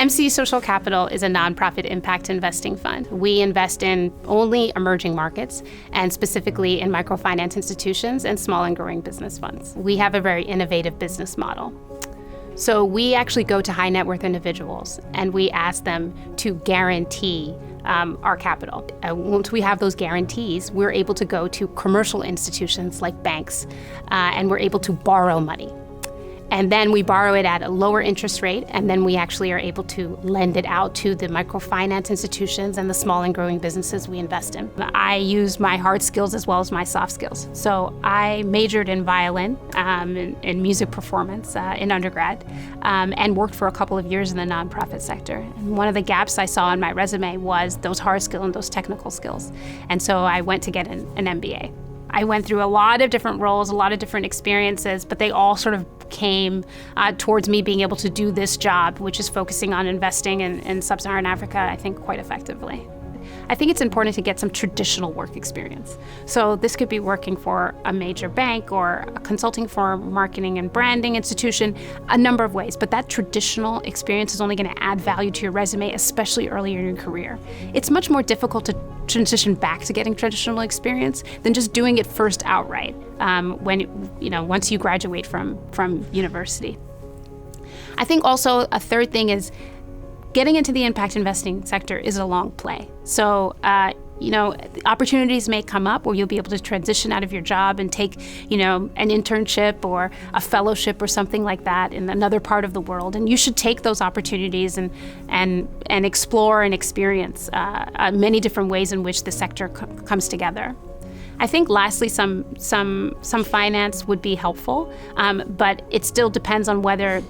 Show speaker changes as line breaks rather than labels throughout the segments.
MC Social Capital is a nonprofit impact investing fund. We invest in only emerging markets and specifically in microfinance institutions and small and growing business funds. We have a very innovative business model. So we actually go to high net worth individuals and we ask them to guarantee our capital. Once we have those guarantees, we're able to go to commercial institutions like banks and we're able to borrow money. And then we borrow it at a lower interest rate, and then we actually are able to lend it out to the microfinance institutions and the small and growing businesses we invest in. I use my hard skills as well as my soft skills. So I majored in violin in music performance in undergrad and worked for a couple of years in the nonprofit sector. And one of the gaps I saw in my resume was those hard skills and those technical skills. And so I went to get an MBA. I went through a lot of different roles, a lot of different experiences, but they all sort of came towards me being able to do this job, which is focusing on investing in sub-Saharan Africa, I think, quite effectively. I think it's important to get some traditional work experience. So this could be working for a major bank or a consulting firm, marketing and branding institution, a number of ways. But that traditional experience is only going to add value to your resume, especially earlier in your career. It's much more difficult to transition back to getting traditional experience than just doing it first outright once you graduate from university. I think also a third thing is getting into the impact investing sector is a long play. So, opportunities may come up where you'll be able to transition out of your job and take, an internship or a fellowship or something like that in another part of the world. And you should take those opportunities and explore and experience many different ways in which the sector comes together. I think lastly, some finance would be helpful, but it still depends on whether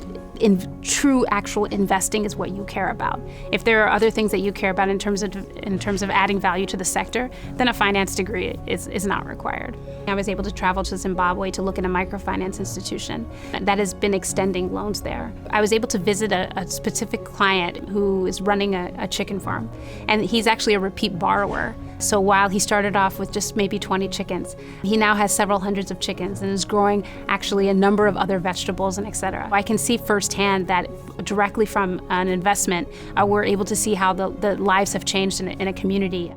true actual investing is what you care about. If there are other things that you care about in terms of adding value to the sector, then a finance degree is not required. I was able to travel to Zimbabwe to look at a microfinance institution that has been extending loans there. I was able to visit a specific client who is running a chicken farm, and he's actually a repeat borrower. So while he started off with just maybe 20 chickens, he now has several hundreds of chickens and is growing actually a number of other vegetables and et cetera. I can see firsthand that directly from an investment, we're able to see how the lives have changed in a community.